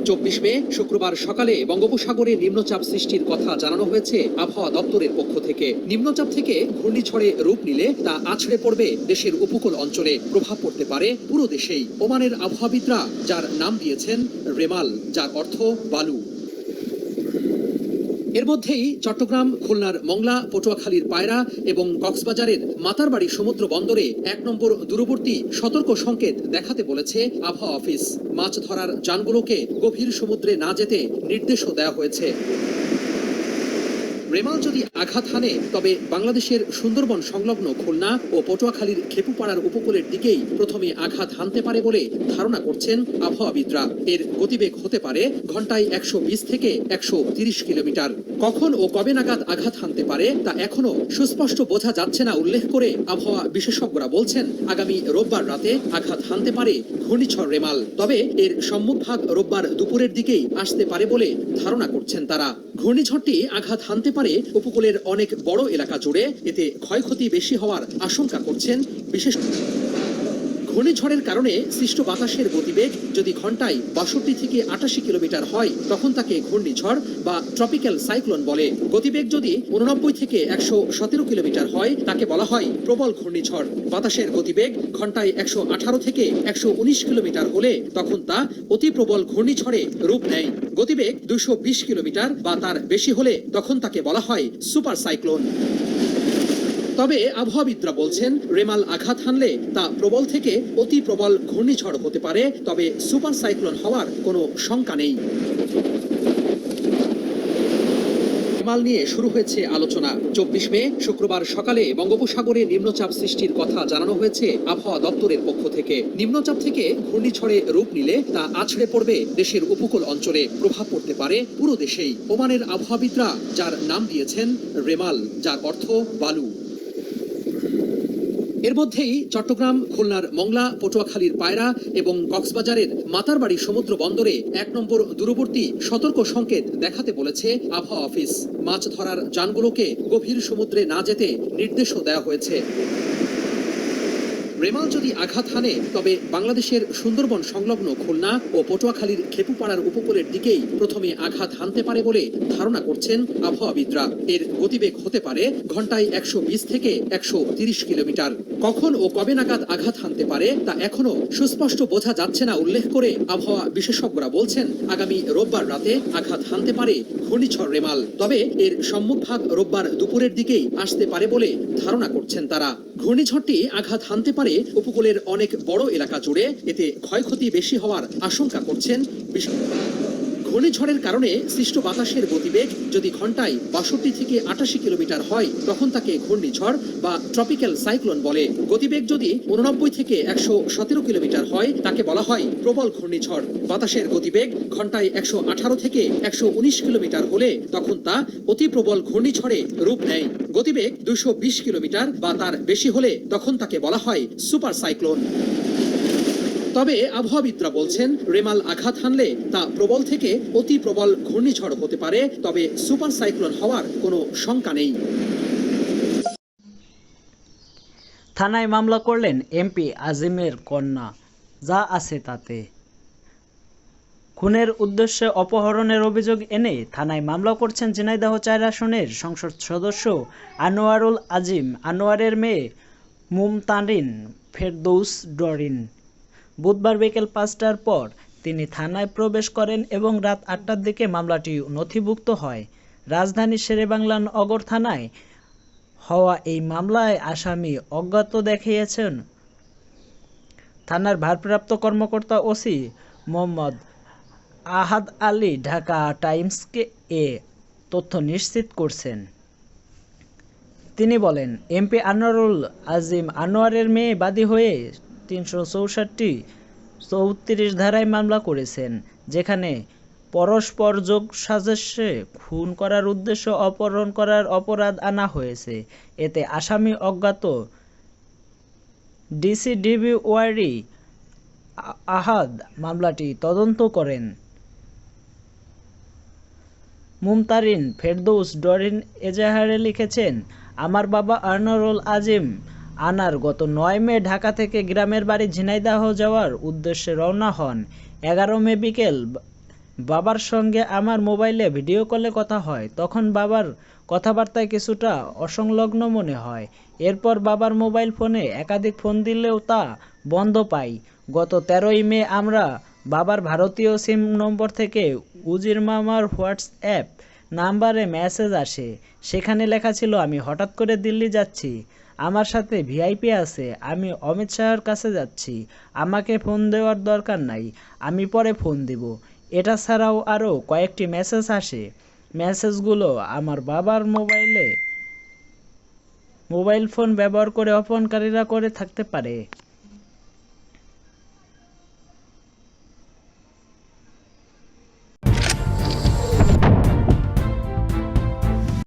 24 মে শুক্রবার সকালে বঙ্গোপসাগরে নিম্নচাপ সৃষ্টির কথা জানানো হয়েছে আবহাওয়া দপ্তরের পক্ষ থেকে। নিম্নচাপ থেকে ঘূর্ণিঝড়ে রূপ নিলে তা আছড়ে পড়বে দেশের উপকূল অঞ্চলে, প্রভাব পড়তে পারে পুরো দেশেই। ওমানের আবহাওয়াবিদরা যার নাম দিয়েছেন রেমাল, যার অর্থ বালু। এর মধ্যেই চট্টগ্রাম, খুলনার মংলা, পটুয়াখালীর পায়রা এবং কক্সবাজারের মাতারবাড়ি সমুদ্র বন্দরে 1 নম্বর দূরবর্তী সতর্ক সংকেত দেখাতে বলেছে আবহাওয়া অফিস। মাছ ধরার যানগুলোকে গভীর সমুদ্রে না যেতে নির্দেশও দেওয়া হয়েছে। রেমাল যদি আঘাত হানে তবে বাংলাদেশের সুন্দরবন সংলগ্ন খুলনা ও পটুয়াখালীর খেপুপাড়ার উপকূলের দিকেই প্রথমে আঘাত হানতে পারে বলে ধারণা করছেন আবহাওয়াবিদরা। এর গতিবেগ হতে পারে ঘন্টায় 120 থেকে 130 কিলোমিটার। কখন ও কবে নাগাদ আঘাত হানতে পারে তা এখনো সুস্পষ্ট বোঝা যাচ্ছে না উল্লেখ করে আবহাওয়া বিশেষজ্ঞরা বলছেন, আগামী রোববার রাতে আঘাত হানতে পারে ঘূর্ণিঝড় রেমাল। তবে এর সম্মুখভাগ রোববার দুপুরের দিকেই আসতে পারে বলে ধারণা করছেন তারা। ঘূর্ণিঝড়টি আঘাত হানতে পারে উপকূলের অনেক বড় এলাকা জুড়ে, এতে ক্ষয়ক্ষতি বেশি হওয়ার আশঙ্কা করছেন বিশেষ। ঘূর্ণিঝড়ের কারণে সৃষ্ট বাতাসের গতিবেগ যদি ঘন্টায় 62 থেকে 88 কিলোমিটার হয় তখন তাকে ঘূর্ণিঝড় বা ট্রপিক্যাল সাইক্লোন বলে। গতিবেগ যদি 89 থেকে 117 কিলোমিটার হয় তাকে বলা হয় প্রবল ঘূর্ণিঝড়। বাতাসের গতিবেগ ঘন্টায় 118 থেকে 119 কিলোমিটার হলে তখন তা অতি প্রবল ঘূর্ণিঝড়ে রূপ নেয়। গতিবেগ 220 কিলোমিটার বা তার বেশি হলে তখন তাকে বলা হয় সুপার সাইক্লোন। তবে আবহাওয়াবিদরা বলছেন, রেমাল আঘাত হানলে তা প্রবল থেকে অতি প্রবল ঘূর্ণিঝড় হতে পারে, তবে সুপার সাইক্লোন হওয়ার কোনো শঙ্কা নেই। রেমাল নিয়ে শুরু হয়েছে আলোচনা। 24 মে শুক্রবার সকালে বঙ্গোপসাগরে নিম্নচাপ সৃষ্টির কথা জানানো হয়েছে আবহাওয়া দপ্তরের পক্ষ থেকে। নিম্নচাপ থেকে ঘূর্ণিঝড়ে রূপ নিলে তা আছড়ে পড়বে দেশের উপকূল অঞ্চলে, প্রভাব পড়তে পারে পুরো দেশেই। ওমানের আবহাওয়াবিদরা যার নাম দিয়েছেন রেমাল, যার অর্থ বালু। এর মধ্যেই চট্টগ্রাম, খুলনার মংলা, পটুয়াখালীর পায়রা এবং কক্সবাজারের মাতারবাড়ি সমুদ্র বন্দরে 1 নম্বর দূরবর্তী সতর্ক সংকেত দেখাতে বলেছে আবহাওয়া অফিস। মাছ ধরার যানগুলোকে গভীর সমুদ্রে না যেতে নির্দেশও দেওয়া হয়েছে। রেমাল যদি আঘাত হানে তবে বাংলাদেশের সুন্দরবন সংলগ্ন খুলনা ও পটুয়াখালীর খেপুপাড়ার উপকূলের দিকেই প্রথমে আঘাত হানতে পারে বলে ধারণা করছেন আবহাওয়াবিদরা। এর গতিবেগ হতে পারে ঘন্টায় 120 থেকে 130 কিলোমিটার। কখন ও কবে নাগাদ আঘাত হানতে পারে তা এখনো সুস্পষ্ট বোঝা যাচ্ছে না উল্লেখ করে আবহাওয়া বিশেষজ্ঞরা বলছেন, আগামী রোববার রাতে আঘাত হানতে পারে ঘূর্ণিঝড় রেমাল। তবে এর সম্মুখভাগ রোববার দুপুরের দিকেই আসতে পারে বলে ধারণা করছেন তারা। ঘূর্ণিঝড়টি আঘাত হানতে পারে উপকূলের অনেক বড় এলাকা জুড়ে, এতে ক্ষয়ক্ষতি বেশি হওয়ার আশঙ্কা করছেন। ঘূর্ণিঝড়ের কারণে সৃষ্ট বাতাসের গতিবেগ যদি ঘন্টায় 62 থেকে 88 কিলোমিটার হয় তখন তাকে ঘূর্ণিঝড় বা ট্রপিক্যাল সাইক্লোন বলে। গতিবেগ যদি 89 থেকে 117 কিলোমিটার হয় তাকে বলা হয় প্রবল ঘূর্ণিঝড়। বাতাসের গতিবেগ ঘন্টায় 118 থেকে 119 কিলোমিটার হলে তখন তা অতি প্রবল ঘূর্ণিঝড়ে রূপ নেয়। গতিবেগ 220 কিলোমিটার বা তার বেশি হলে তখন তাকে বলা হয় সুপার সাইক্লোন। তবে আবহাওয়াবিদরা বলছেন, রেমাল আঘাত হানলে তা প্রবল থেকে অতি প্রবল ঘূর্ণিঝড় হতে পারে, তবে সুপার সাইক্লোন হওয়ার কোনো শঙ্কা নেই। থানায় মামলা করলেন এমপি আজিমের কন্যা, যা আছে তাতে। খুনের উদ্দেশ্যে অপহরণের অভিযোগ এনে থানায় মামলা করছেন ঝিনাইদহ 4 আসনের সংসদ সদস্য আনোয়ারুল আজিম। আনোয়ারের মেয়ে মুমতারিন ফেরদৌস ডরিন। বুধবার বিকেল 5টার পর তিনি থানায় প্রবেশ করেন এবং রাত 8টার দিকে মামলাটি নথিভুক্ত হয়। রাজধানীর শেরেবাংলা নগর থানায় হওয়া এই মামলায় আসামি অজ্ঞাত দেখিয়েছেন থানার ভারপ্রাপ্ত কর্মকর্তা ওসি মোহাম্মদ আহাদ আলী ঢাকা টাইমসকে এ তথ্য নিশ্চিত করেছেন। তিনি বলেন, এমপি আনোয়ারুল আজিম আনোয়ারের মেয়ে বাদী হয়ে 364-34 ধারায় মামলা করেছেন, যেখানে পরস্পর যোগ সাজেশে খুন করার উদ্দেশ্যে অপহরণ করার অপরাধ আনা হয়েছে। এতে আসামি অজ্ঞাত। ডিসিডিবি ওয়ারি আহাদ মামলাটি তদন্ত করেন। মুমতারিন ফেরদৌস ডরিন এজাহারে লিখেছেন, আমার বাবা আনোয়ারুল আজিম আনার গত 9 মে ঢাকা থেকে গ্রামের বাড়ি ঝিনাইদহ যাওয়ার উদ্দেশ্যে রওনা হন। 11 মে বিকেল বাবার সঙ্গে আমার মোবাইলে ভিডিও কলে কথা হয়, তখন বাবার কথাবার্তায় কিছুটা অসংলগ্ন মনে হয়। এরপর বাবার মোবাইল ফোনে একাধিক ফোন দিলেও তা বন্ধ পাই। গত 13ই মে আমরা বাবার ভারতীয় সিম নম্বর থেকে উজির মামার হোয়াটসঅ্যাপ নাম্বারে মেসেজ আসে। সেখানে লেখা ছিল, আমি হঠাৎ করে দিল্লি যাচ্ছি, আমার সাথে ভিআইপি আছে, আমি অমিত শাহর কাছে যাচ্ছি, আমাকে ফোন দেওয়ার দরকার নাই, আমি পরে ফোন দিব। এটা ছাড়াও আরও কয়েকটি মেসেজ আসে। মেসেজগুলো আমার বাবার মোবাইল ফোন ব্যবহার করে অপহরণকারীরা করে থাকতে পারে।